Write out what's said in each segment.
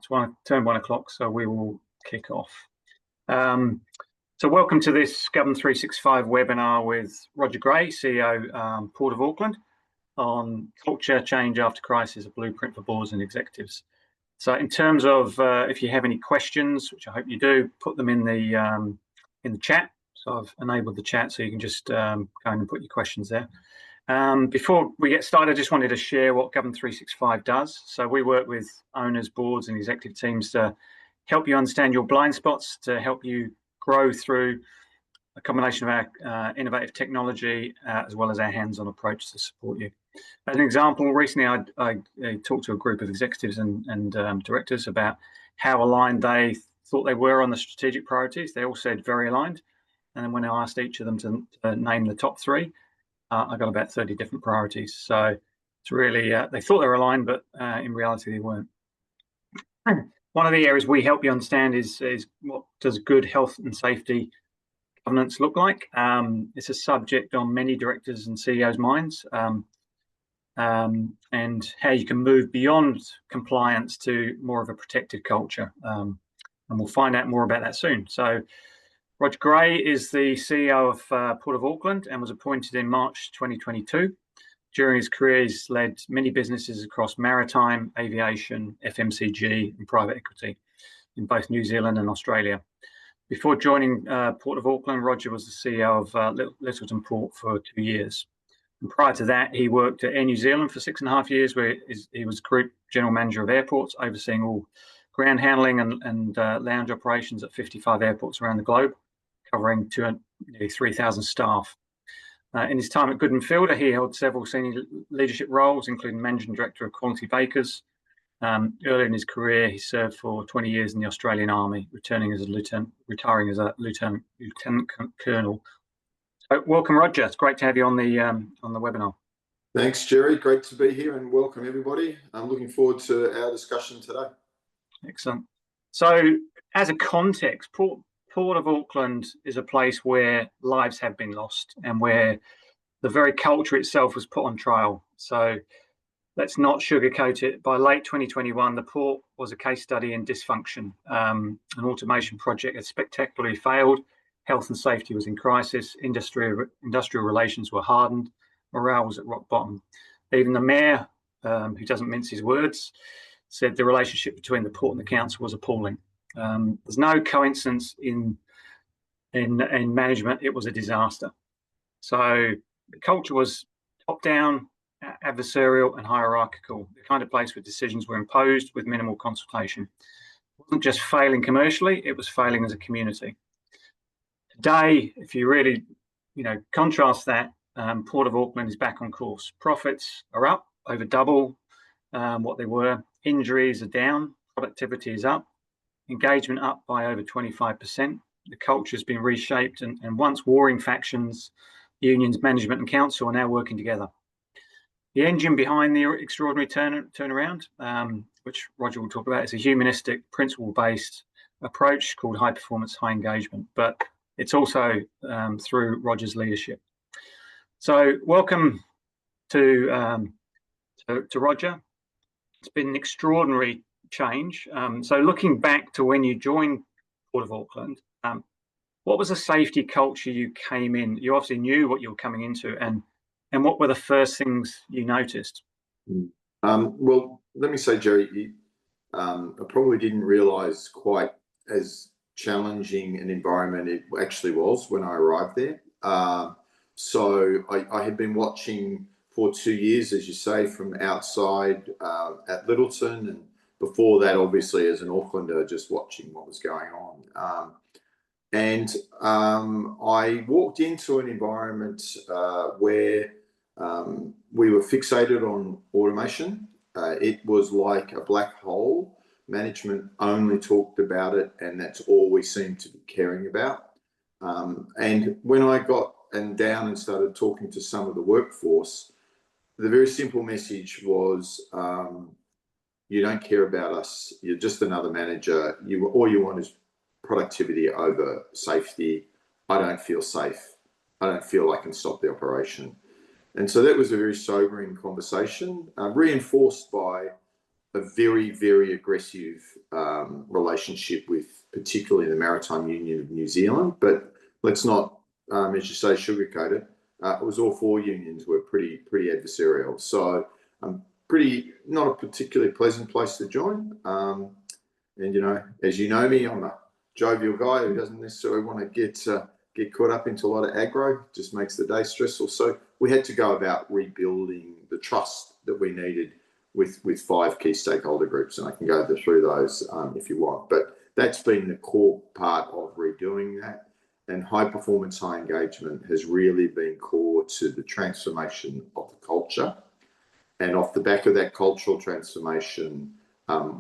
Turn 1 o'clock, so we will kick off. So welcome to this Goodman 365 webinar with Roger Gray, CEO, Port of Auckland, on culture change after crisis, a blueprint for boards and executives. So in terms of if you have any questions, which I hope you do, put them in the chat. So I've enabled the chat so you can just go in and put your questions there. Before we get started, I just wanted to share what Goodman 365 does. So we work with owners, boards and executive teams to help you understand your blind spots, to help you grow through a combination of our innovative technology as well as our hands-on approach to support you. As an example, recently I talked to a group of executives and directors about how aligned they thought they were on the strategic priorities. They all said very aligned. And then when I asked each of them to name the top three, I got about 30 different priorities. So it's really, they thought they were aligned, but in reality they weren't. One of the areas we help you understand is what does good health and safety governance look like? It's a subject on many directors and CEOs' minds, and how you can move beyond compliance to more of a protected culture. And we'll find out more about that soon. So Roger Gray is the CEO of Port of Auckland and was appointed in March 2022. During his career, he's led many businesses across maritime, aviation, FMCG and private equity in both New Zealand and Australia. Before joining Port of Auckland, Roger was the CEO of Lyttelton Port for 2 years. And prior to that, he worked at Air New Zealand for 6.5 years, where he was Group General Manager of Airports, overseeing all ground handling and lounge operations at 55 airports around the globe, covering nearly 3,000 staff. In his time at Goodman Fielder, he held several senior leadership roles, including Managing Director of Quality Bakers. Earlier in his career, he served for 20 years in the Australian Army, retiring as a lieutenant colonel. So welcome, Roger. It's great to have you on the webinar. Thanks, Jerry. Great to be here and welcome everybody. I'm looking forward to our discussion today. Excellent. So as a context, Port of Auckland is a place where lives have been lost and where the very culture itself was put on trial. So let's not sugarcoat it. By late 2021, the port was a case study in dysfunction. An automation project had spectacularly failed. Health and safety was in crisis. Industrial relations were hardened. Morale was at rock bottom. Even the mayor, who doesn't mince his words, said the relationship between the port and the council was appalling. There's no coincidence in management. It was a disaster. So the culture was top-down, adversarial and hierarchical, the kind of place where decisions were imposed with minimal consultation. It wasn't just failing commercially, it was failing as a community. Today, if you really contrast that, Port of Auckland is back on course. Profits are up, over double what they were. Injuries are down, productivity is up. Engagement up by over 25%. The culture has been reshaped, and once warring factions, unions, management and council are now working together. The engine behind the extraordinary turnaround, which Roger will talk about, is a humanistic, principle-based approach called high performance, high engagement, but it's also through Roger's leadership. So welcome to Roger. It's been an extraordinary change. So looking back to when you joined Port of Auckland, what was the safety culture you came in? You obviously knew what you were coming into, and what were the first things you noticed? Well, let me say, Jerry, I probably didn't realise quite as challenging an environment it actually was when I arrived there. So I had been watching for 2 years, as you say, from outside at Lyttelton, and before that, obviously, as an Aucklander, just watching what was going on. I walked into an environment where we were fixated on automation. It was like a black hole. Management only talked about it, and that's all we seemed to be caring about. And when I got down and started talking to some of the workforce, the very simple message was, you don't care about us. You're just another manager. All you want is productivity over safety. I don't feel safe. I don't feel I can stop the operation. And so that was a very sobering conversation, reinforced by a very, very aggressive relationship with particularly the Maritime Union of New Zealand, but let's not, as you say, sugarcoat it. It was all four unions were pretty adversarial. So not a particularly pleasant place to join. And, you know, as you know me, I'm a jovial guy who doesn't necessarily want to get caught up into a lot of aggro. It just makes the day stressful. So we had to go about rebuilding the trust that we needed with five key stakeholder groups. And I can go through those if you want. But that's been the core part of redoing that. And high performance, high engagement has really been core to the transformation of the culture. And off the back of that cultural transformation,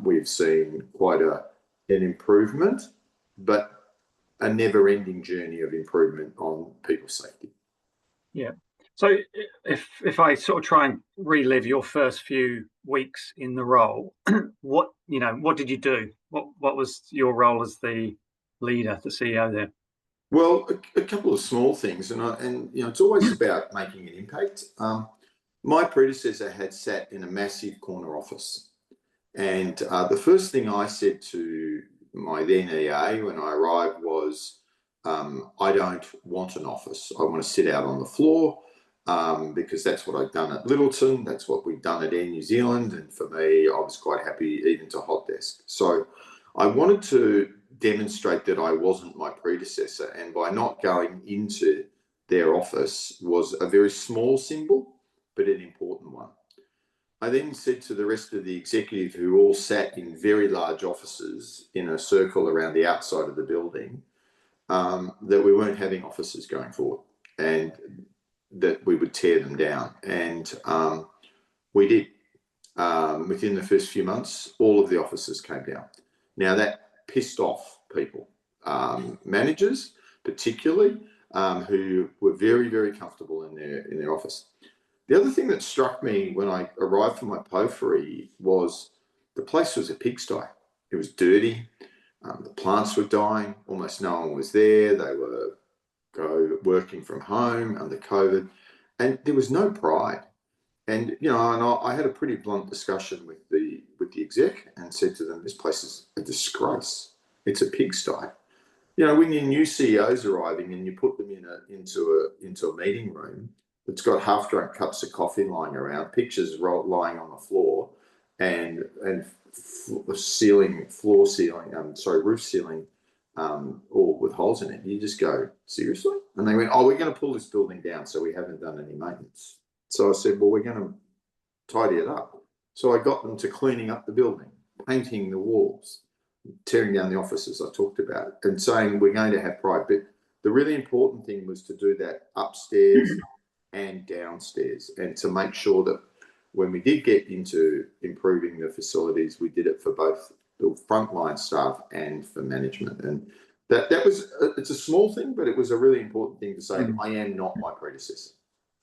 we've seen quite an improvement, but a never-ending journey of improvement on people's safety. Yeah. So if I sort of try and relive your first few weeks in the role, what did you do? What was your role as the leader, the CEO there? Well, a couple of small things, and you know, it's always about making an impact. My predecessor had sat in a massive corner office, and the first thing I said to my then EA when I arrived was, I don't want an office. I want to sit out on the floor because that's what I'd done at Lyttelton. That's what we'd done at Air New Zealand. And for me, I was quite happy even to hot desk. So I wanted to demonstrate that I wasn't my predecessor. And by not going into their office was a very small symbol, but an important one. I then said to the rest of the executive, who all sat in very large offices in a circle around the outside of the building, that we weren't having offices going forward and that we would tear them down. And we did. Within the first few months, all of the offices came down. Now that pissed off people, managers particularly, who were very, very comfortable in their office. The other thing that struck me when I arrived for my POFRI was the place was a pigsty. It was dirty. The plants were dying. Almost no one was there. They were working from home under COVID, and there was no pride. And you know, and I had a pretty blunt discussion with the exec and said to them, "This place is a disgrace. It's a pigsty." You know, when your new CEO's arriving and you put them into a meeting room that's got half-drunk cups of coffee lying around, pictures lying on the floor, and roof ceiling, or with holes in it, you just go, seriously? And they went, "Oh, we're going to pull this building down, so we haven't done any maintenance." So I said, "Well, we're going to tidy it up." So I got them to cleaning up the building, painting the walls, tearing down the offices I talked about, and saying we're going to have pride. But the really important thing was to do that upstairs and downstairs, and to make sure that when we did get into improving the facilities, we did it for both the frontline staff and for management. And that was, it's a small thing, but it was a really important thing to say, I am not my predecessor.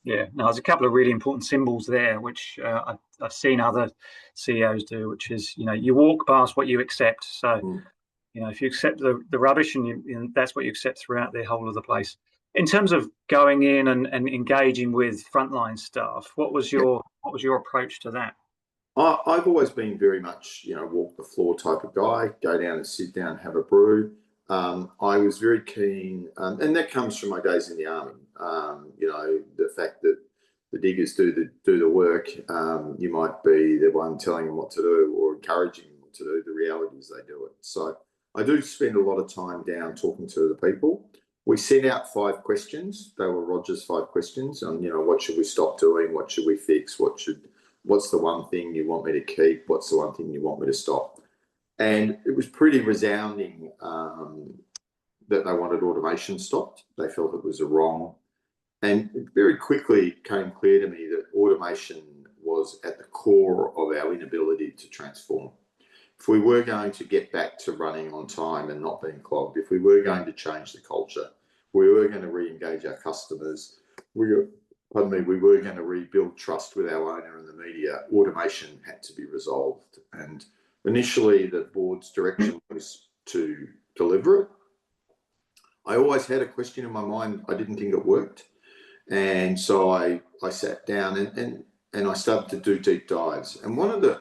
Yeah, no, there's a couple of really important symbols there, which I've seen other CEOs do, which is, you know, you walk past what you accept. So, you know, if you accept the rubbish and that's what you accept throughout the whole of the place. In terms of going in and engaging with frontline staff, what was your approach to that? I've always been very much, you know, walk the floor type of guy, go down and sit down, have a brew. I was very keen, and that comes from my days in the army. You know, the fact that the diggers do the work, you might be the one telling them what to do or encouraging them what to do. The reality is they do it. So I do spend a lot of time down talking to the people. We sent out 5 questions. They were Roger's 5 questions on, you know, what should we stop doing? What should we fix? What's the one thing you want me to keep? What's the one thing you want me to stop? And it was pretty resounding that they wanted automation stopped. They felt it was wrong. And it very quickly came clear to me that automation was at the core of our inability to transform. If we were going to get back to running on time and not being clogged, if we were going to change the culture, we were going to re-engage our customers, we were going to rebuild trust with our owner and the media, automation had to be resolved. And initially, the board's direction was to deliver it. I always had a question in my mind. I didn't think it worked. And so I sat down and I started to do deep dives. And one of the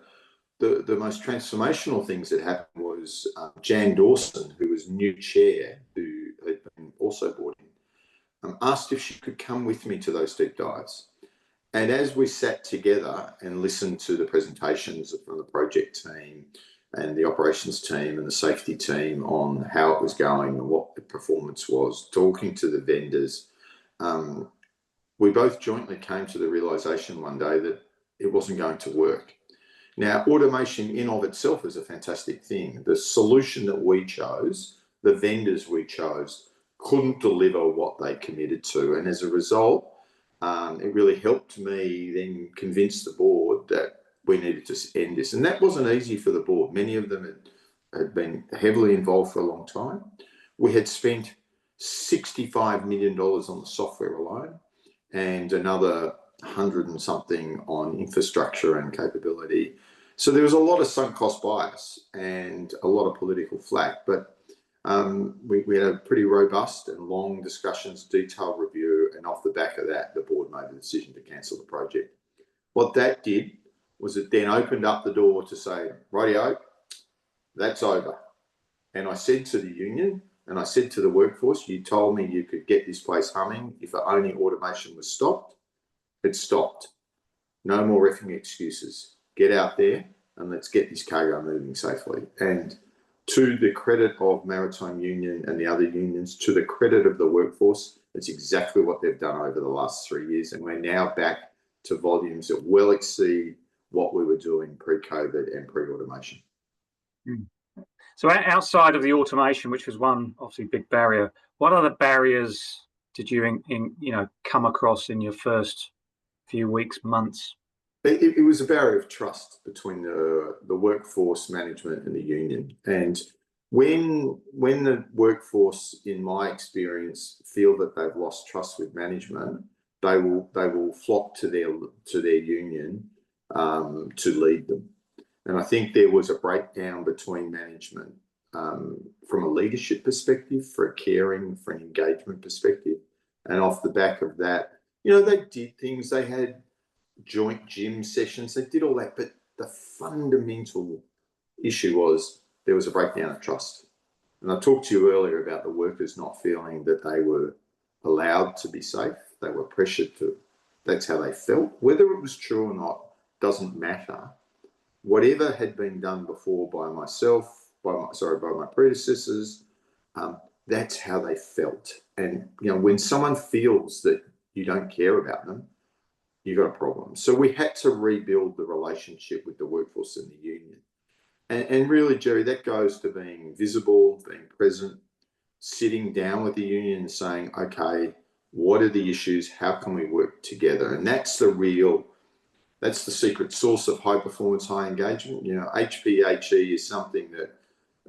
the most transformational things that happened was Jan Dawson, who was new chair, who had been also brought in, asked if she could come with me to those deep dives. And as we sat together and listened to the presentations from the project team and the operations team and the safety team on how it was going and what the performance was, talking to the vendors, we both jointly came to the realisation one day that it wasn't going to work. Now, automation in of itself is a fantastic thing. The solution that we chose, the vendors we chose, couldn't deliver what they committed to. And as a result, it really helped me then convince the board that we needed to end this. And that wasn't easy for the board. Many of them had been heavily involved for a long time. We had spent $65 million on the software alone and another 100 and something on infrastructure and capability. So there was a lot of sunk cost bias and a lot of political flack, but we had a pretty robust and long discussions, detailed review, and off the back of that, the board made the decision to cancel the project. What that did was it then opened up the door to say, rightio, that's over. And I said to the union, and I said to the workforce, you told me you could get this place humming if only automation was stopped. It stopped. No more effing excuses. Get out there and let's get this cargo moving safely. And to the credit of Maritime Union and the other unions, to the credit of the workforce, it's exactly what they've done over the last 3 years. And we're now back to volumes that well exceed what we were doing pre-COVID and pre-automation. So outside of the automation, which was one obviously big barrier, what other barriers did you come across in your first few weeks, months? It was a barrier of trust between the workforce management and the union. And when the workforce, in my experience, feel that they've lost trust with management, they will flock to their union to lead them. And I think there was a breakdown between management from a leadership perspective, for a caring, for an engagement perspective. And off the back of that, they did things. They had joint gym sessions. They did all that. But the fundamental issue was there was a breakdown of trust. And I talked to you earlier about the workers not feeling that they were allowed to be safe. They were pressured to. That's how they felt. Whether it was true or not doesn't matter. Whatever had been done before by myself, by my predecessors, that's how they felt. And when someone feels that you don't care about them, you've got a problem. So we had to rebuild the relationship with the workforce and the union. And really, Jerry, that goes to being visible, being present, sitting down with the union and saying, okay, what are the issues? How can we work together? And that's the secret sauce of high performance, high engagement. HPHE is something that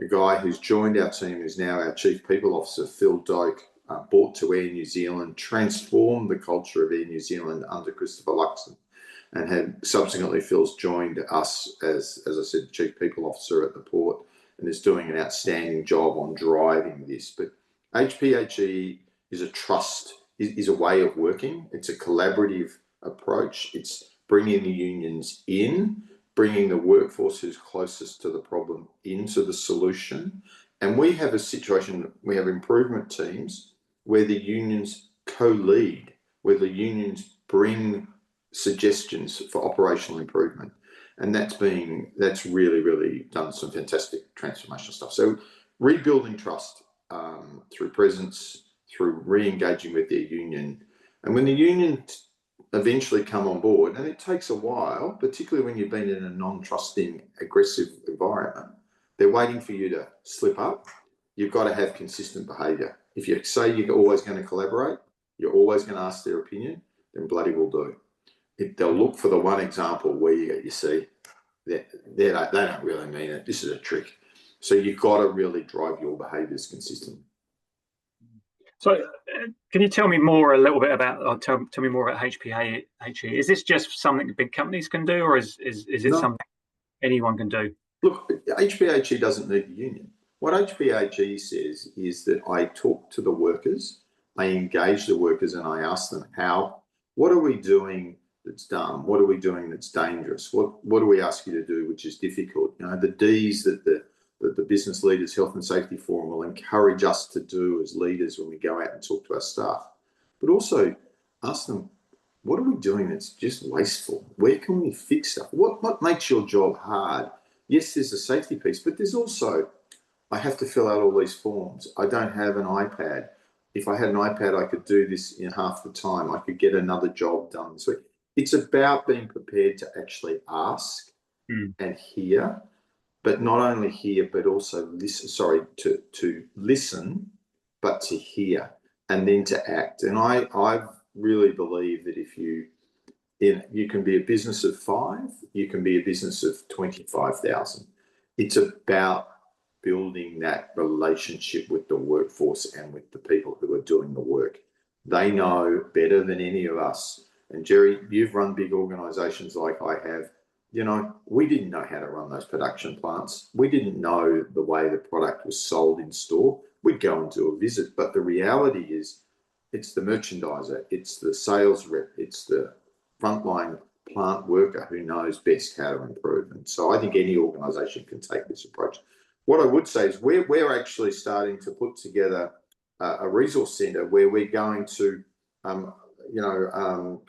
a guy who's joined our team, is now our Chief People Officer, Phil Doak, brought to Air New Zealand, transformed the culture of Air New Zealand under Christopher Luxon, and had subsequently Phil's joined us as I said, Chief People Officer at the port, and is doing an outstanding job on driving this. But HPHE is a trust, is a way of working. It's a collaborative approach. It's bringing the unions in, bringing the workforce who's closest to the problem into the solution. And we have a situation, we have improvement teams where the unions co-lead, where the unions bring suggestions for operational improvement. And that's really, really done some fantastic transformational stuff. So rebuilding trust through presence, through re-engaging with their union. And when the union eventually come on board, and it takes a while, particularly when you've been in a non-trusting, aggressive environment, they're waiting for you to slip up. You've got to have consistent behaviour. If you say you're always going to collaborate, you're always going to ask their opinion, then bloody will do. If they'll look for the one example where you see that they don't really mean it. This is a trick. So you've got to really drive your behaviours consistently. So can you tell me more a little bit about, or tell me more about HPHE? Is this just something big companies can do, or is it something anyone can do? Look, HPHE doesn't need the union. What HPHE says is that I talk to the workers, I engage the workers, and I ask them, what are we doing that's dumb? What are we doing that's dangerous? What do we ask you to do which is difficult? You know, the D's that the Business Leaders Health and Safety Forum will encourage us to do as leaders when we go out and talk to our staff. But also ask them, what are we doing that's just wasteful? Where can we fix stuff? What makes your job hard? Yes, there's a safety piece, but there's also, I have to fill out all these forms. I don't have an iPad. If I had an iPad, I could do this in half the time. I could get another job done this week. It's about being prepared to actually ask and hear, but not only hear, but also listen, to listen, but to hear and then to act. And I really believe that if you can be a business of 5, you can be a business of 25,000. It's about building that relationship with the workforce and with the people who are doing the work. They know better than any of us. And Jerry, you've run big organisations like I have. You know, we didn't know how to run those production plants. We didn't know the way the product was sold in store. We'd go and do a visit. But the reality is, it's the merchandiser, it's the sales rep, it's the frontline plant worker who knows best how to improve. And so I think any organisation can take this approach. What I would say is we're actually starting to put together a resource centre where we're going to,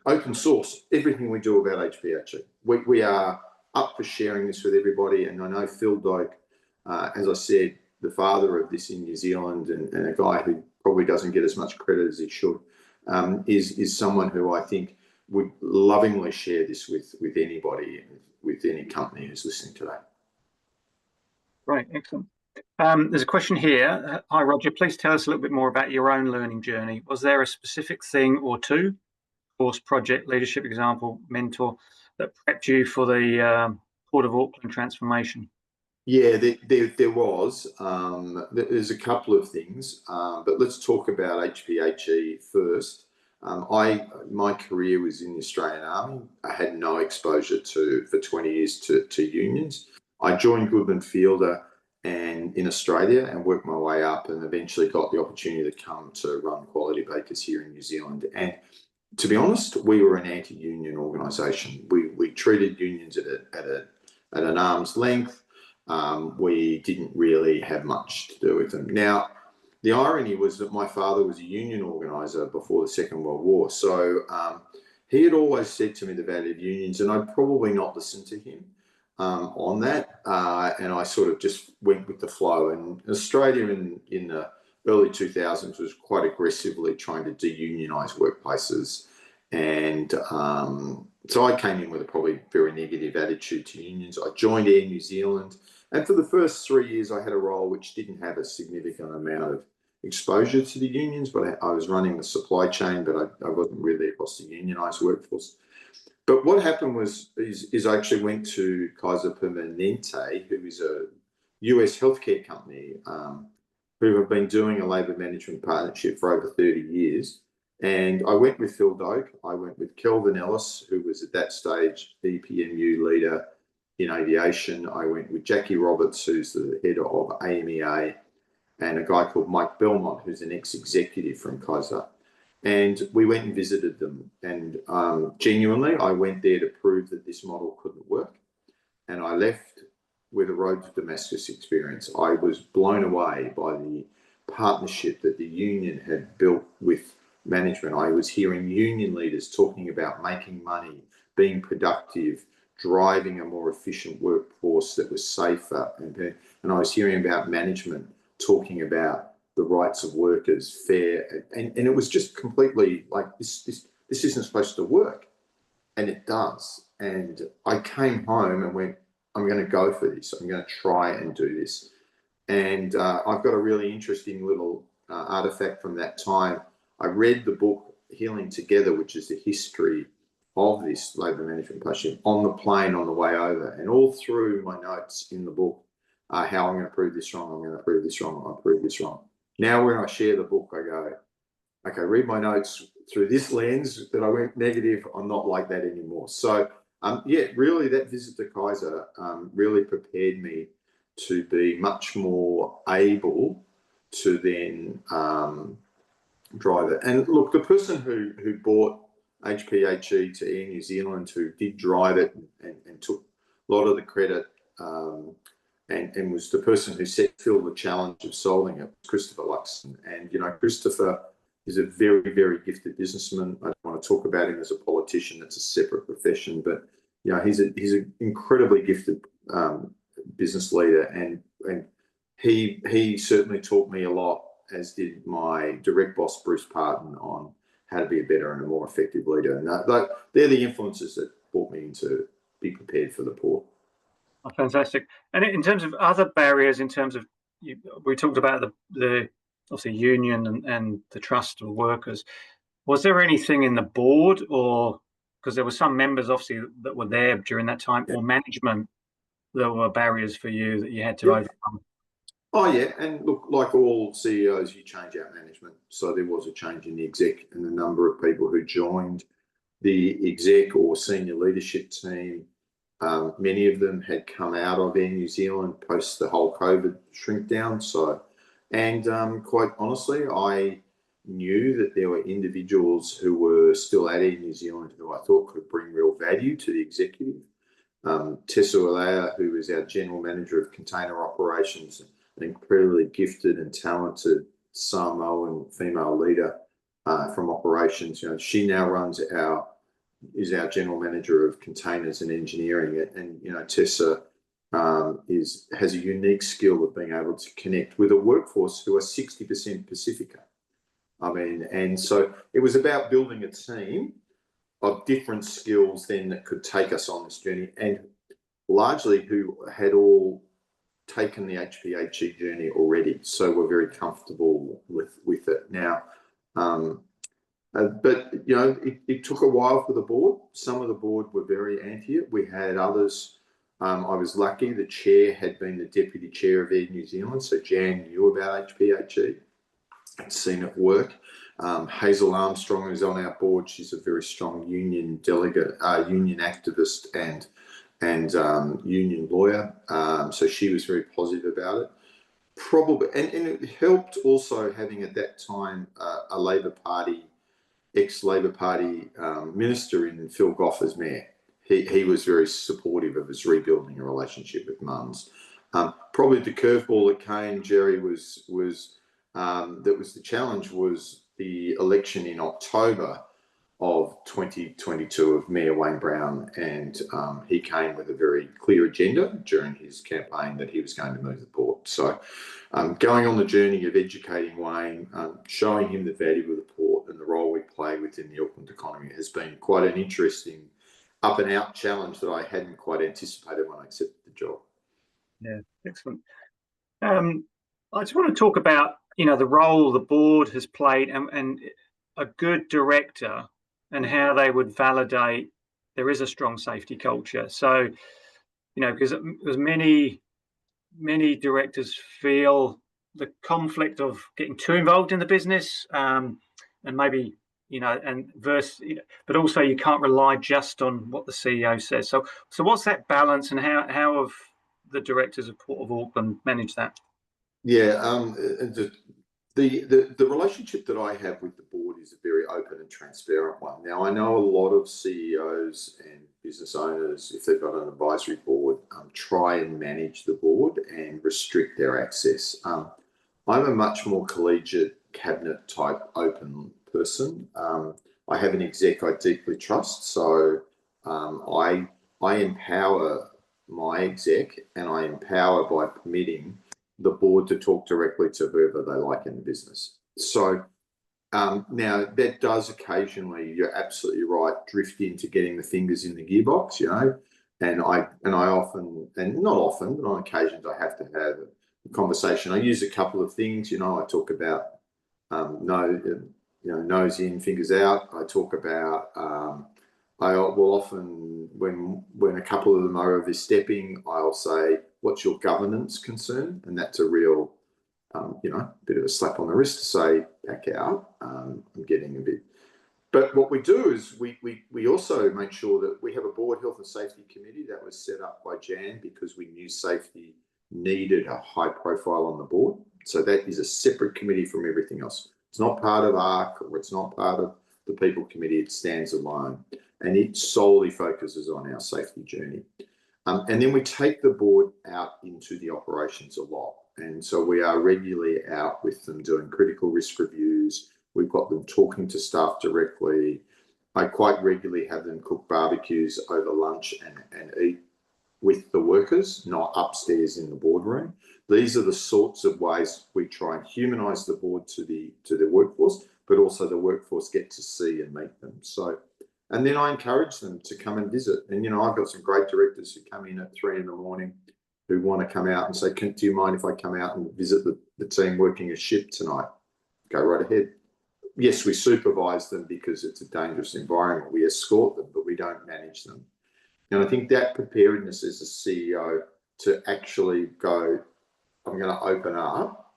open source everything we do about HPHE. We are up for sharing this with everybody. And I know Phil Doak, as I said, the father of this in New Zealand and a guy who probably doesn't get as much credit as he should, is someone who I think would lovingly share this with anybody, with any company who's listening today. Right, excellent. There's a question here. Hi, Roger. Please tell us a little bit more about your own learning journey. Was there a specific thing or two, course, project, leadership example, mentor, that prepped you for the Port of Auckland transformation? Yeah, there was. There's a couple of things, but let's talk about HPHE first. My career was in the Australian Army. I had no exposure for 20 years to unions. I joined Goodman Fielder and in Australia and worked my way up and eventually got the opportunity to come to run Quality Bakers here in New Zealand. And to be honest, we were an anti-union organisation. We treated unions at an arm's length. We didn't really have much to do with them. Now, the irony was that my father was a union organiser before the Second World War. So he had always said to me the value of unions, and I'd probably not listened to him on that. And I sort of just went with the flow. And Australia in the early 2000s was quite aggressively trying to de-unionise workplaces. And so I came in with a probably very negative attitude to unions. I joined Air New Zealand. And for the first 3 years, I had a role which didn't have a significant amount of exposure to the unions, but I was running the supply chain, but I wasn't really across the unionised workforce. But what happened is I actually went to Kaiser Permanente, who is a US healthcare company, who have been doing a labour management partnership for over 30 years. And I went with Phil Doak. I went with Kelvin Ellis, who was at that stage the PMU leader in aviation. I went with Jackie Roberts, who's the head of AMEA, and a guy called Mike Belmont, who's an ex-executive from Kaiser. And we went and visited them. And genuinely, I went there to prove that this model couldn't work. And I left with a Road to Damascus experience. I was blown away by the partnership that the union had built with management. I was hearing union leaders talking about making money, being productive, driving a more efficient workforce that was safer. And I was hearing about management talking about the rights of workers, fair, and it was just completely like this isn't supposed to work, and it does. And I came home and went, I'm going to go for this. I'm going to try and do this. And I've got a really interesting little artifact from that time. I read the book Healing Together, which is the history of this labour management partnership, on the plane on the way over, and all through my notes in the book, how I'm going to prove this wrong, I'm going to prove this wrong, I'll prove this wrong. Now when I share the book, I go, okay, read my notes through this lens that I went negative, I'm not like that anymore. So yeah, really that visit to Kaiser really prepared me to be much more able to then drive it. And look, the person who bought HPHE to Air New Zealand, who did drive it and took a lot of the credit, and was the person who set Phil the challenge of solving it, Christopher Luxon. And, you know, Christopher is a very, very gifted businessman. I don't want to talk about him as a politician. That's a separate profession. But, you know, he's an incredibly gifted business leader. And he certainly taught me a lot, as did my direct boss, Bruce Parton, on how to be a better and a more effective leader. And they're the influences that brought me into be prepared for the port. Oh, fantastic. And in terms of other barriers, in terms of, we talked about the obviously union and the trust of workers. Was there anything in the board, or because there were some members obviously that were there during that time, or management, that were barriers for you that you had to overcome? Oh, yeah. And look, like all CEOs, you change out management. So there was a change in the exec and the number of people who joined the exec or senior leadership team. Many of them had come out of Air New Zealand post the whole COVID shrink down. So, and quite honestly, I knew that there were individuals who were still at Air New Zealand who I thought could bring real value to the executive. Tessa Ulea, who is our general manager of container operations, an incredibly gifted and talented Samoan female leader from operations. You know, she now is our general manager of containers and engineering. And you know, Tessa has a unique skill of being able to connect with a workforce who are 60% Pacifica. I mean, and so it was about building a team of different skills then that could take us on this journey, and largely who had all taken the HPHE journey already, so we're very comfortable with it now. But you know, it took a while for the board. Some of the board were very anti it. We had others. I was lucky. The chair had been the deputy chair of Air New Zealand, so Jan knew about HPHE. I'd seen it work. Hazel Armstrong is on our board. She's a very strong union delegate, union activist, and union lawyer. So she was very positive about it. Probably, and it helped also having at that time a Labor Party, ex-Labor Party minister in Phil Goff as mayor. He was very supportive of us rebuilding a relationship with mums. Probably the curveball that came, Jerry, that was the challenge, was the election in October of 2022 of Mayor Wayne Brown, and he came with a very clear agenda during his campaign that he was going to move the port. So going on the journey of educating Wayne, showing him the value of the port and the role we play within the Auckland economy has been quite an interesting up and out challenge that I hadn't quite anticipated when I accepted the job. Yeah, excellent. I just want to talk about, you know, the role the board has played and a good director, and how they would validate there is a strong safety culture. So, you know, because many directors feel the conflict of getting too involved in the business, and maybe, you know, but also you can't rely just on what the CEO says. So what's that balance, and how have the directors of Port of Auckland managed that? Yeah, the relationship that I have with the board is a very open and transparent one. Now, I know a lot of CEOs and business owners, if they've got an advisory board, try and manage the board and restrict their access. I'm a much more collegiate cabinet type open person. I have an exec I deeply trust, so I empower my exec, and I empower by permitting the board to talk directly to whoever they like in the business. So now that does occasionally, you're absolutely right, drift into getting the fingers in the gearbox, you know, and I often, and not often, but on occasions I have to have a conversation. I use a couple of things, you know. I talk about nose in, fingers out. I talk about I will often, when a couple of them are overstepping, I'll say, what's your governance concern? And that's a real, bit of a slap on the wrist to say, back out. I'm getting a bit. But what we do is we also make sure that we have a board health and safety committee that was set up by Jan because we knew safety needed a high profile on the board. So that is a separate committee from everything else. It's not part of ARC, or it's not part of the People Committee, it stands alone, and it solely focuses on our safety journey. And then we take the board out into the operations a lot. And so we are regularly out with them doing critical risk reviews. We've got them talking to staff directly. I quite regularly have them cook barbecues over lunch and eat with the workers, not upstairs in the boardroom. These are the sorts of ways we try and humanise the board to the workforce, but also the workforce get to see and meet them. So, and then I encourage them to come and visit. And, you know, I've got some great directors who come in at 3 a.m. who want to come out and say, do you mind if I come out and visit the team working a shift tonight? Go right ahead. Yes, we supervise them because it's a dangerous environment. We escort them, but we don't manage them. And I think that preparedness as a CEO to actually go, I'm going to open up,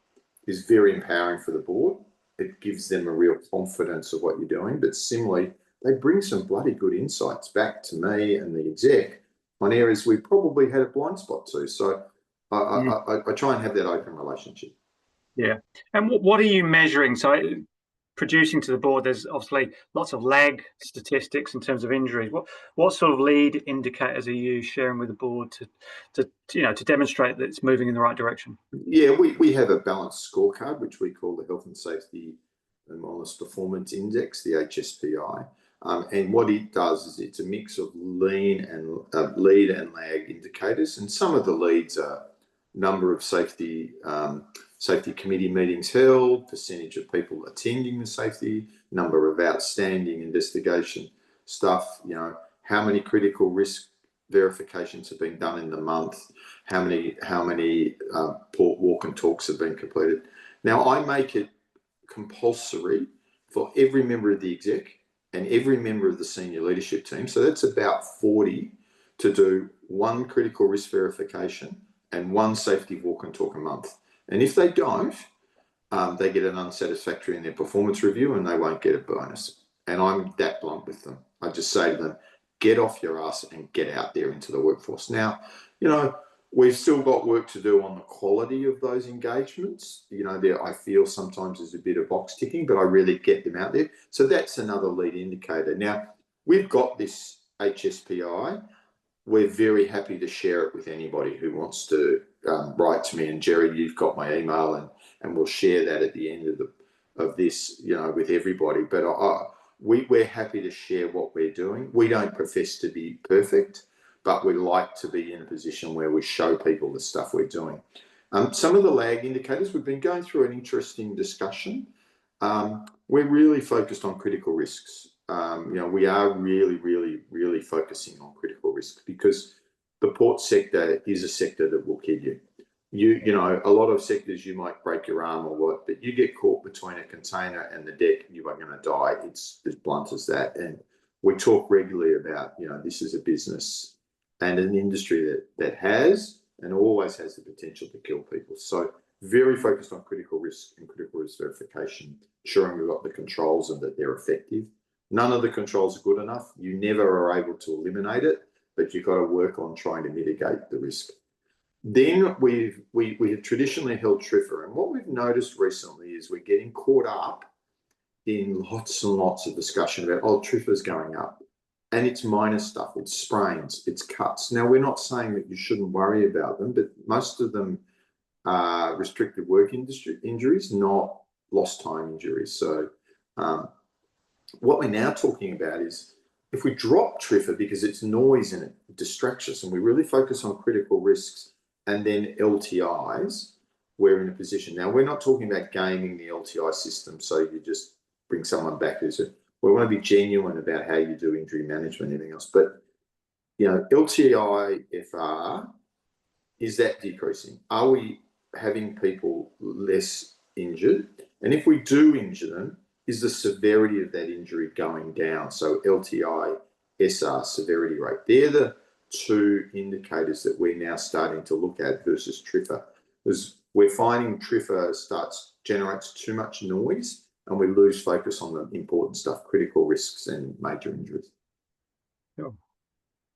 is very empowering for the board. It gives them a real confidence of what you're doing. But similarly, they bring some bloody good insights back to me and the exec on areas we probably had a blind spot to. So I try and have that open relationship. Yeah. And what are you measuring? So producing to the board, there's obviously lots of lag statistics in terms of injuries. What sort of lead indicators are you sharing with the board to demonstrate that it's moving in the right direction? Yeah, we have a balanced scorecard, which we call the Health and Safety and Wellness Performance Index, the HSPI. And what it does is it's a mix of lead and lag indicators. And some of the leads are number of safety committee meetings held, percentage of people attending the safety, number of outstanding investigation stuff, you know, how many critical risk verifications have been done in the month, how many port walk and talks have been completed. Now, I make it compulsory for every member of the exec and every member of the senior leadership team, so that's about 40, to do one critical risk verification and one safety walk and talk a month. And if they don't, they get an unsatisfactory in their performance review and they won't get a bonus. And I'm that blunt with them. I just say to them, get off your ass and get out there into the workforce. Now, you know, we've still got work to do on the quality of those engagements. You know, I feel sometimes there's a bit of box ticking, but I really get them out there. So that's another lead indicator. Now, we've got this HSPI. We're very happy to share it with anybody who wants to write to me. And Jerry, you've got my email, and we'll share that at the end of this, you know, with everybody. But we're happy to share what we're doing. We don't profess to be perfect, but we like to be in a position where we show people the stuff we're doing. Some of the lag indicators, we've been going through an interesting discussion. We're really focused on critical risks. You know, we are really focusing on critical risks because the port sector is a sector that will kill you. You know, a lot of sectors you might break your arm or what, but you get caught between a container and the deck, you are going to die. It's as blunt as that. And we talk regularly about, you know, this is a business and an industry that has and always has the potential to kill people. So very focused on critical risk and critical risk verification, ensuring we've got the controls and that they're effective. None of the controls are good enough. You never are able to eliminate it, but you've got to work on trying to mitigate the risk. Then we have traditionally held TRIFR, and what we've noticed recently is we're getting caught up in lots and lots of discussion about, oh, TRIFR is going up. And it's minor stuff, it's sprains, it's cuts. Now, we're not saying that you shouldn't worry about them, but most of them are restricted work industry injuries, not lost time injuries. So what we're now talking about is if we drop TRIFR because it's noise and it distracts us and we really focus on critical risks and then LTIs, we're in a position. Now, we're not talking about gaming the LTI system so you just bring someone back who's we want to be genuine about how you do injury management and everything else. But, you know, LTI FR, is that decreasing? Are we having people less injured? And if we do injure them, is the severity of that injury going down? So LTI SR severity rate. They're the two indicators that we're now starting to look at versus TRIFR. Because we're finding TRIFR generates too much noise and we lose focus on the important stuff, critical risks and major injuries. Sure.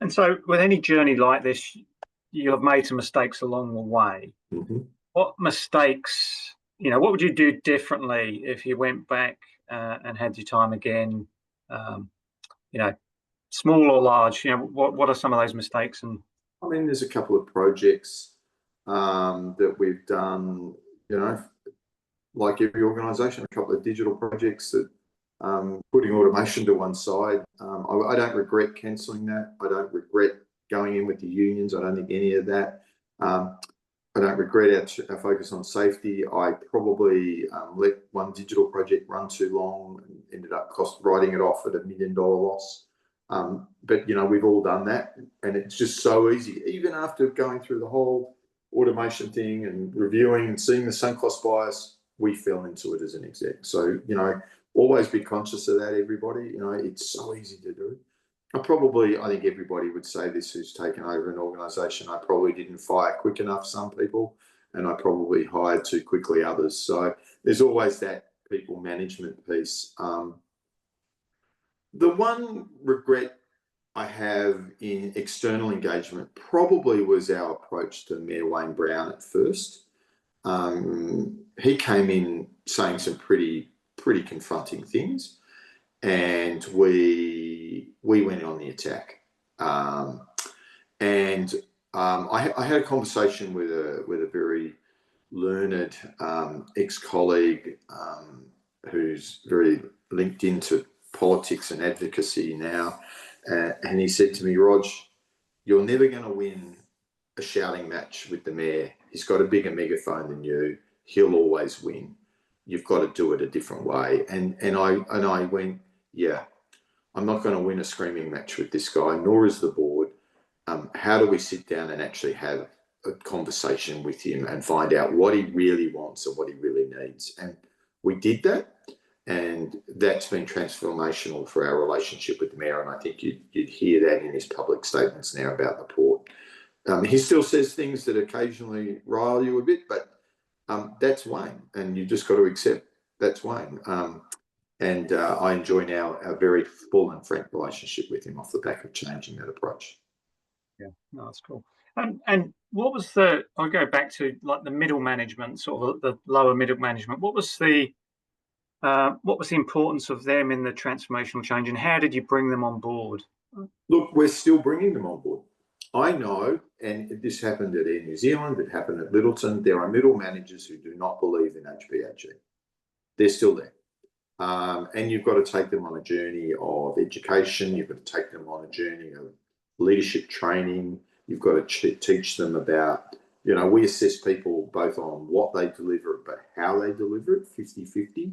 And so with any journey like this, you'll have made some mistakes along the way. Mm-hmm. What mistakes, you know, what would you do differently if you went back and had your time again you know, small or large? You know, what are some of those mistakes? And I mean, there's a couple of projects that we've done, you know, like every organisation, a couple of digital projects that putting automation to one side. I don't regret cancelling that. I don't regret going in with the unions. I don't think any of that. I don't regret our focus on safety. I probably let one digital project run too long and ended up writing it off at $1 million loss. But, you know, we've all done that, and it's just so easy. Even after going through the whole automation thing and reviewing and seeing the sunk cost bias, we fell into it as an exec. So, you know, always be conscious of that, everybody. You know, it's so easy to do. I think everybody would say this who's taken over an organisation. I probably didn't fire quick enough some people, and I probably hired too quickly others. So there's always that people management piece. The one regret I have in external engagement probably was our approach to Mayor Wayne Brown at first. He came in saying some pretty confronting things, and we went on the attack. I had a conversation with a very learned ex-colleague who's very linked into politics and advocacy now, and he said to me, "Rog, you're never going to win a shouting match with the mayor. He's got a bigger megaphone than you. He'll always win. You've got to do it a different way." And I went, yeah, I'm not going to win a screaming match with this guy, nor is the board. How do we sit down and actually have a conversation with him and find out what he really wants and what he really needs? And we did that, and that's been transformational for our relationship with the mayor. And I think you'd hear that in his public statements now about the port. He still says things that occasionally rile you a bit, but that's Wayne, and you just got to accept that's Wayne. I enjoy now a very full and frank relationship with him off the back of changing that approach. Yeah, no, that's cool. And what was I'll go back to like the middle management, sort of the lower middle management. What was the importance of them in the transformational change, and how did you bring them on board? Look, we're still bringing them on board. I know, and this happened at Air New Zealand, it happened at Lyttelton. There are middle managers who do not believe in HPHE. They're still there. And you've got to take them on a journey of education. You've got to take them on a journey of leadership training. You've got to teach them about, you know, we assess people both on what they deliver, but how they deliver it, 50-50.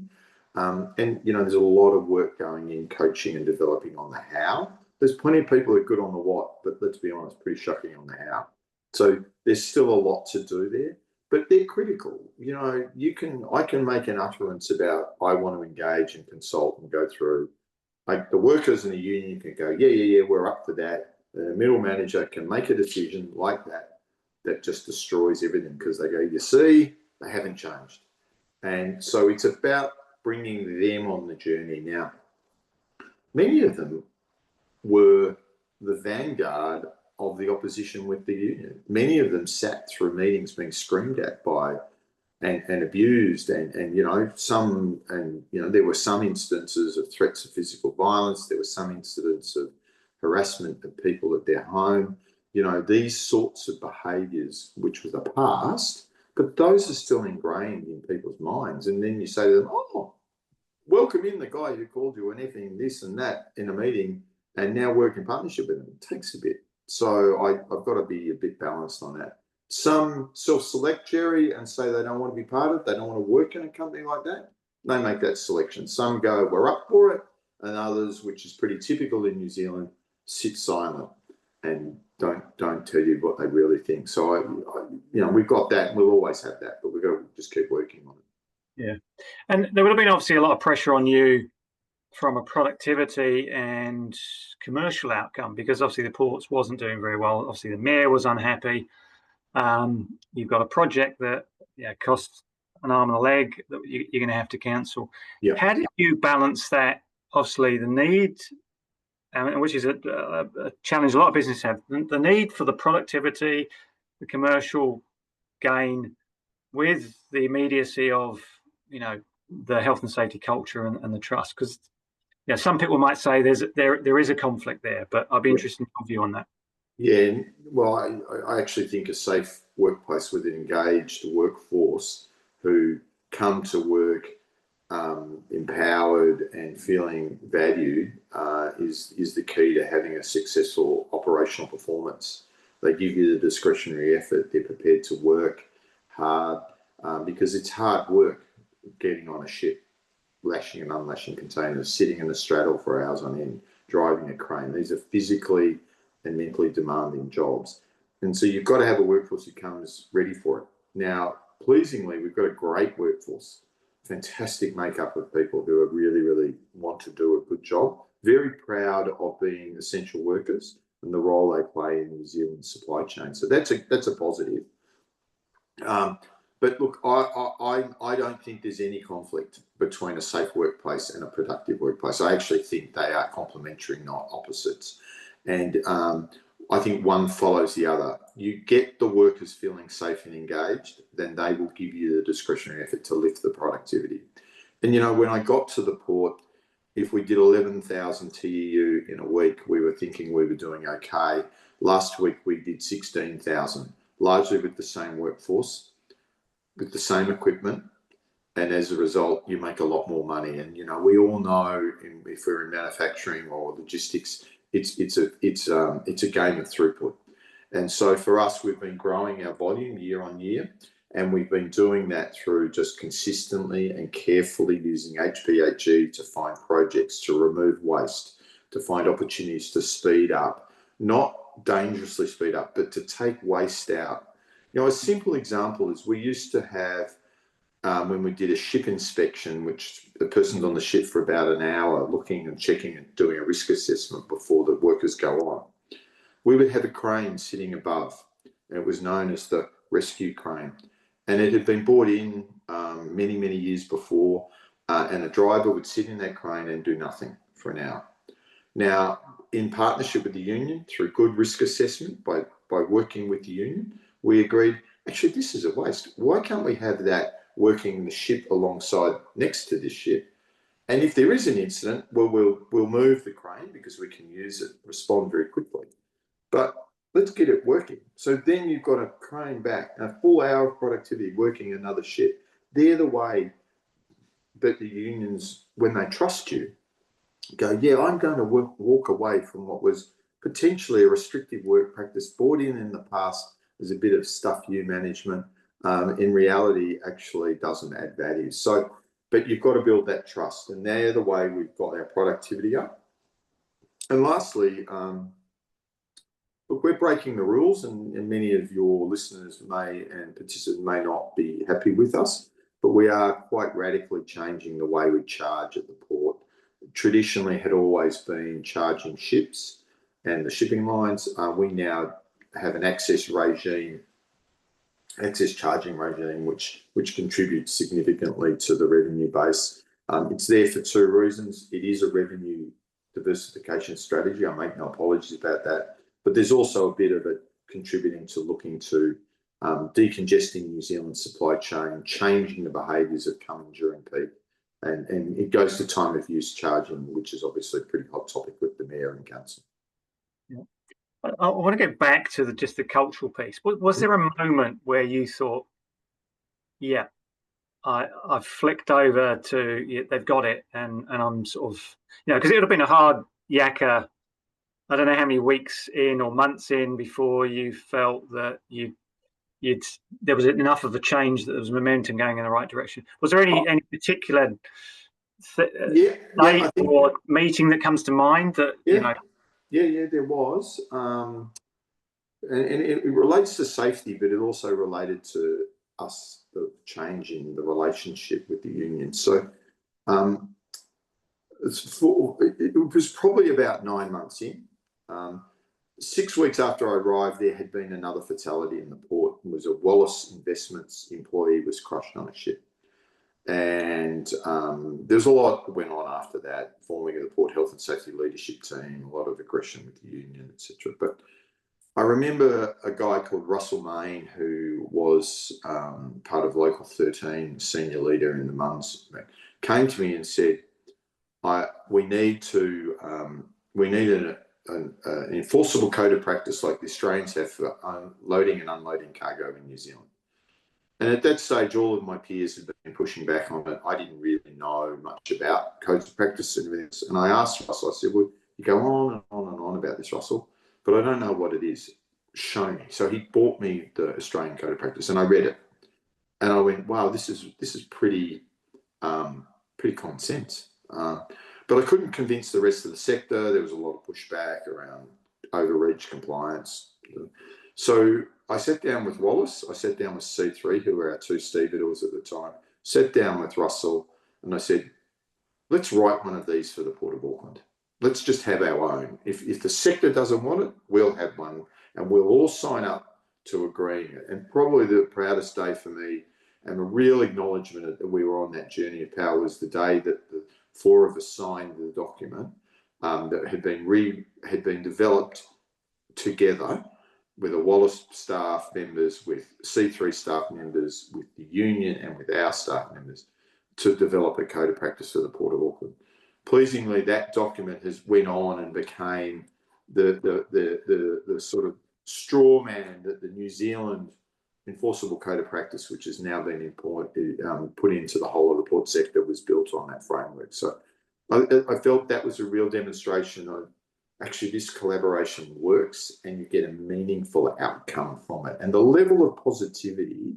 And, you know, there's a lot of work going in coaching and developing on the how. There's plenty of people who are good on the what, but let's be honest, pretty shocking on the how. So there's still a lot to do there, but they're critical. You know, I can make an utterance about I want to engage and consult and go through. Like the workers in the union can go, yeah, we're up for that. The middle manager can make a decision like that just destroys everything because they go, you see, they haven't changed. And so it's about bringing them on the journey. Now, many of them were the vanguard of the opposition with the union. Many of them sat through meetings being screamed at by and abused and you know, some, and you know, there were some instances of threats of physical violence. There were some incidents of harassment of people at their home. You know, these sorts of behaviours, which was the past, but those are still ingrained in people's minds. And then you say to them, oh, welcome in the guy who called you an effing this and that in a meeting, and now work in partnership with them. It takes a bit. So I've got to be a bit balanced on that. Some self-select, Jerry, and say they don't want to be part of it. They don't want to work in a company like that. They make that selection. Some go, we're up for it. And others, which is pretty typical in New Zealand, sit silent and don't tell you what they really think. So, you know, we've got that. We'll always have that, but we've got to just keep working on it. Yeah. And there would have been obviously a lot of pressure on you from a productivity and commercial outcome, because obviously the ports wasn't doing very well. Obviously the mayor was unhappy. You've got a project that costs an arm and a leg that you're going to have to cancel. Yeah. How did you balance that? Obviously the need, which is a challenge a lot of businesses have, the need for the productivity, the commercial gain, with the immediacy of, you know, the health and safety culture and the trust. Because Yeah, some people might say there is a conflict there, but I'd be interested in your view on that. Yeah, well, I actually think a safe workplace with an engaged workforce who come to work empowered and feeling valued is the key to having a successful operational performance. They give you the discretionary effort. They're prepared to work hard because it's hard work getting on a ship, lashing and unlashing containers, sitting in a straddle for hours on end, driving a crane. These are physically and mentally demanding jobs. And so you've got to have a workforce who comes ready for it. Now, pleasingly, we've got a great workforce, fantastic makeup of people who are really, really want to do a good job, very proud of being essential workers and the role they play in New Zealand's supply chain. So that's a positive. But look, I don't think there's any conflict between a safe workplace and a productive workplace. I actually think they are complementary, not opposites. And I think one follows the other. You get the workers feeling safe and engaged, then they will give you the discretionary effort to lift the productivity. And, you know, when I got to the port, if we did 11,000 TEU in a week, we were thinking we were doing okay. Last week, we did 16,000, largely with the same workforce, with the same equipment, and as a result, you make a lot more money. And you know, we all know if we're in manufacturing or logistics, it's a game of throughput. And so for us, we've been growing our volume year on year, and we've been doing that through just consistently and carefully using HPHE to find projects, to remove waste, to find opportunities to speed up, not dangerously speed up, but to take waste out. You know, a simple example is we used to have, when we did a ship inspection, which the person's on the ship for about an hour looking and checking and doing a risk assessment before the workers go on, we would have a crane sitting above, and it was known as the rescue crane. And it had been brought in many, many years before, and a driver would sit in that crane and do nothing for an hour. Now, in partnership with the union, through good risk assessment, by working with the union, we agreed, actually, this is a waste. Why can't we have that working the ship alongside next to this ship? And if there is an incident, well, we'll move the crane because we can use it, respond very quickly. But let's get it working. So then you've got a crane back, a full hour of productivity working another ship. They're the way that the unions, when they trust you, go, yeah, I'm going to walk away from what was potentially a restrictive work practice brought in the past as a bit of stuff you management. In reality, actually doesn't add value. So, but you've got to build that trust, and they're the way we've got our productivity up. And lastly, look, we're breaking the rules, and many of your listeners and participants may not be happy with us, but we are quite radically changing the way we charge at the port. Traditionally had always been charging ships and the shipping lines. We now have an access charging regime, which contributes significantly to the revenue base. It's there for two reasons. It is a revenue diversification strategy. I make no apologies about that. But there's also a bit of it contributing to looking to decongesting New Zealand's supply chain, changing the behaviours of coming during peak. And it goes to time of use charging, which is obviously a pretty hot topic with the Mayor and Council. Yeah. I want to get back to just the cultural piece. Was there a moment where you thought, yeah, I've flicked over to, yeah, they've got it, and I'm sort of, you know, because it would have been a hard yakka, I don't know how many weeks in or months in before you felt that there was enough of a change that there was momentum going in the right direction. Was there any particular date or meeting that comes to mind that, you know? Yeah, there was. And it relates to safety, but it also related to us, the change in the relationship with the union. So it was probably about 9 months in. 6 weeks after I arrived, there had been another fatality in the port. It was a Wallace Investments employee was crushed on a ship. And there's a lot that went on after that, forming of the Port Health and Safety Leadership Team, a lot of aggression with the union, etc. But I remember a guy called Russell Main, who was part of Local 13, senior leader in the MUNS, came to me and said, we need an enforceable code of practice like the Australians have for loading and unloading cargo in New Zealand. And at that stage, all of my peers had been pushing back on it. I didn't really know much about codes of practice and everything. And I asked Russell, I said, well, you go on and on and on about this, Russell, but I don't know what it is. Show me. So he bought me the Australian Code of Practice and I read it. And I went, wow, this is pretty common sense. But I couldn't convince the rest of the sector. There was a lot of pushback around overreach compliance. So I sat down with Wallace, I sat down with C3, who were our two stevedores at the time, sat down with Russell, and I said, let's write one of these for the Port of Auckland. Let's just have our own. If the sector doesn't want it, we'll have one, and we'll all sign up to agreeing it. And probably the proudest day for me, and a real acknowledgement that we were on that journey of power, was the day that the four of us signed the document that had been developed together with the Wallace staff members, with C3 staff members, with the union and with our staff members, to develop a code of practice for the Port of Auckland. Pleasingly, that document went on and became the sort of straw man that the New Zealand enforceable code of practice, which has now been put into the whole of the port sector, was built on that framework. So I felt that was a real demonstration of actually this collaboration works and you get a meaningful outcome from it. And the level of positivity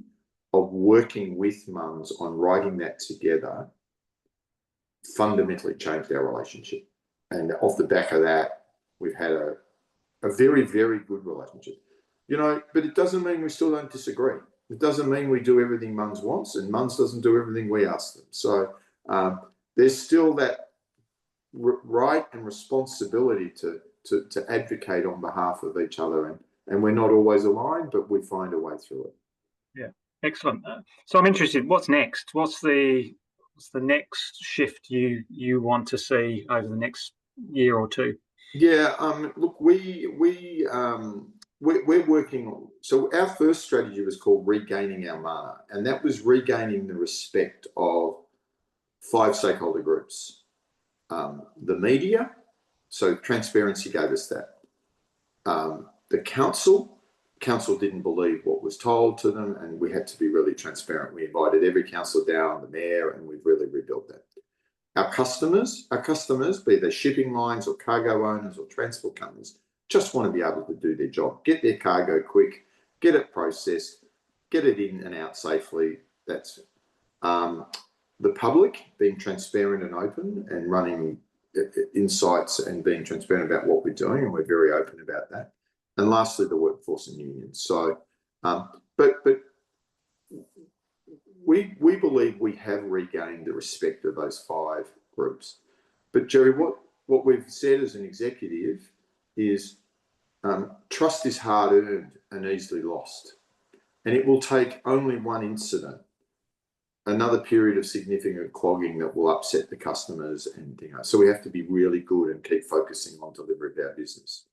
of working with mums on writing that together fundamentally changed our relationship. And off the back of that, we've had a very, very good relationship. You know, but it doesn't mean we still don't disagree. It doesn't mean we do everything Mums wants, and Mums doesn't do everything we ask them. So there's still that right and responsibility to advocate on behalf of each other, and we're not always aligned, but we find a way through it. Yeah, excellent. So I'm interested. What's next? What's the next shift you want to see over the next year or two? Yeah, look, we're working on. So our first strategy was called Regaining Our Mana, and that was regaining the respect of 5 stakeholder groups. The media, so transparency gave us that. The council didn't believe what was told to them, and we had to be really transparent. We invited every councillor down, the mayor, and we've really rebuilt that. Our customers, be they shipping lines or cargo owners or transport companies, just want to be able to do their job, get their cargo quick, get it processed, get it in and out safely. That's the public, being transparent and open and running insights and being transparent about what we're doing, and we're very open about that. And lastly, the workforce and unions. So, but we believe we have regained the respect of those 5 groups. But Jerry, what we've said as an executive is trust is hard earned and easily lost, and it will take only one incident, another period of significant clogging, that will upset the customers, and so we have to be really good and keep focusing on delivery of our business.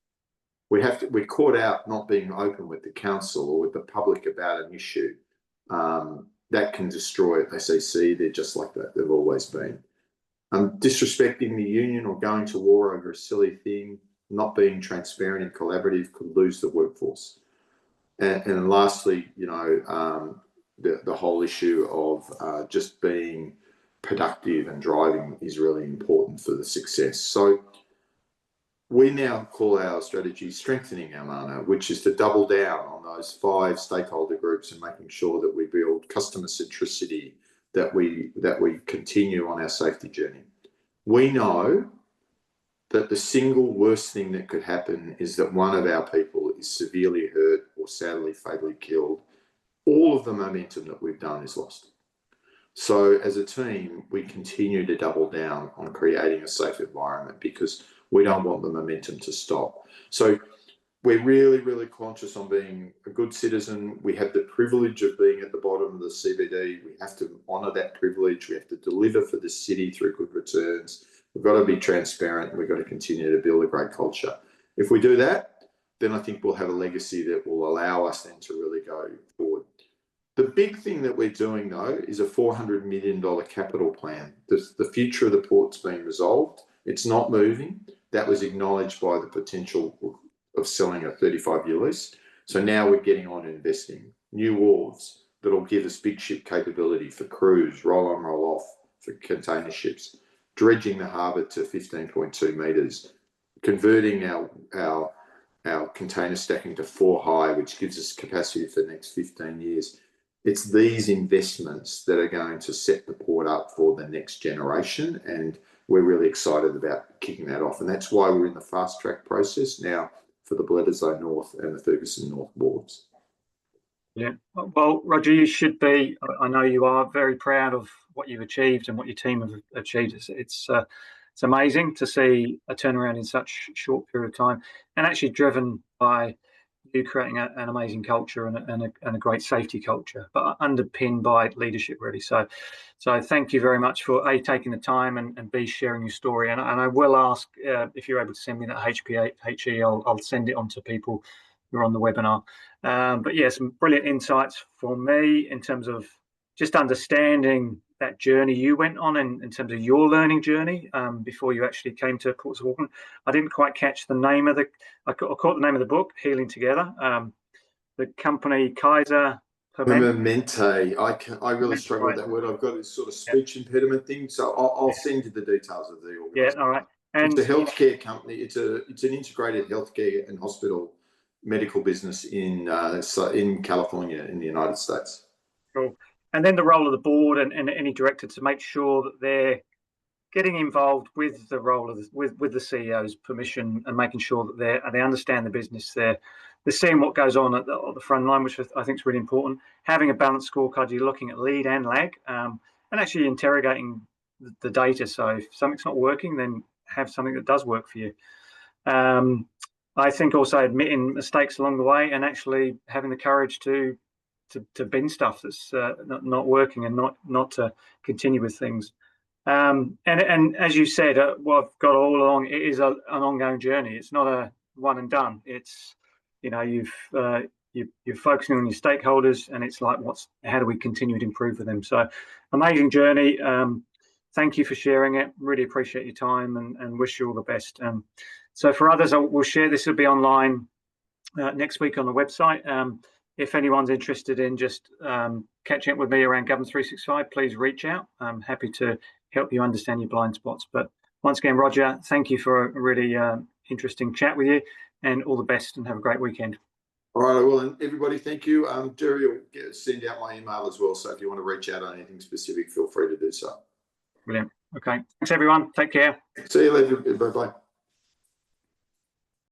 We're caught out not being open with the council or with the public about an issue. That can destroy it. They say, they're just like that. They've always been. Disrespecting the union or going to war over a silly thing, not being transparent and collaborative, could lose the workforce. And lastly, the whole issue of just being productive and driving is really important for the success. So we now call our strategy Strengthening Our Mana, which is to double down on those 5 stakeholder groups and making sure that we build customer centricity, that we continue on our safety journey. We know that the single worst thing that could happen is that one of our people is severely hurt or sadly fatally killed. All of the momentum that we've done is lost. So as a team, we continue to double down on creating a safe environment, because we don't want the momentum to stop. So we're really, really conscious on being a good citizen. We have the privilege of being at the bottom of the CBD. We have to honour that privilege. We have to deliver for the city through good returns. We've got to be transparent. We've got to continue to build a great culture. If we do that, then I think we'll have a legacy that will allow us then to really go forward. The big thing that we're doing, though, is a $400 million capital plan. The future of the port's been resolved. It's not moving. That was acknowledged by the potential of selling a 35-year lease. So now we're getting on investing. New wharves that'll give us big ship capability for cruise, roll on, roll off, for container ships, dredging the harbour to 15.2 metres, converting our container stacking to 4 high, which gives us capacity for the next 15 years. It's these investments that are going to set the port up for the next generation, and we're really excited about kicking that off. And that's why we're in the fast track process now for the Bledisloe North and the Ferguson North wharves. Yeah, well, Roger, you should be. I know you are very proud of what you've achieved and what your team have achieved. It's amazing to see a turnaround in such a short period of time, and actually driven by you creating an amazing culture and a great safety culture, but underpinned by leadership, really. So thank you very much for taking the time and B, sharing your story. And I will ask if you're able to send me that HE, I'll send it on to people who are on the webinar. But yeah, some brilliant insights for me in terms of just understanding that journey you went on in terms of your learning journey before you actually came to Ports of Auckland. I didn't quite catch the name of I caught the name of the book, Healing Together. The company Kaiser Permanente. I really struggle with that word. I've got this sort of speech impediment thing, so I'll send you the details of the organisation. Yeah, all right. And it's a healthcare company. It's an integrated healthcare and hospital medical business in California in the United States. Cool. And then the role of the board and any director to make sure that they're getting involved with the role of with the CEO's permission and making sure that they understand the business. They're seeing what goes on at the front line, which I think is really important. Having a balanced scorecard, you're looking at lead and lag, and actually interrogating the data. So if something's not working, then have something that does work for you. I think also admitting mistakes along the way and actually having the courage to bin stuff that's not working and not to continue with things. And as you said, what I've got all along, it is an ongoing journey. It's not a one and done. It's, you're focusing on your stakeholders, and it's like, how do we continue to improve with them? So amazing journey. Thank you for sharing it. Really appreciate your time and wish you all the best. So for others, we'll share this will be online next week on the website. If anyone's interested in just catching up with me around Government 365, please reach out. I'm happy to help you understand your blind spots. But once again, Roger, thank you for a really interesting chat with you, and all the best, and have a great weekend. All right, well, and everybody, thank you. Jerry will send out my email as well, so if you want to reach out on anything specific, feel free to do so. Brilliant. Okay. Thanks, everyone. Take care. See you later. Bye-bye.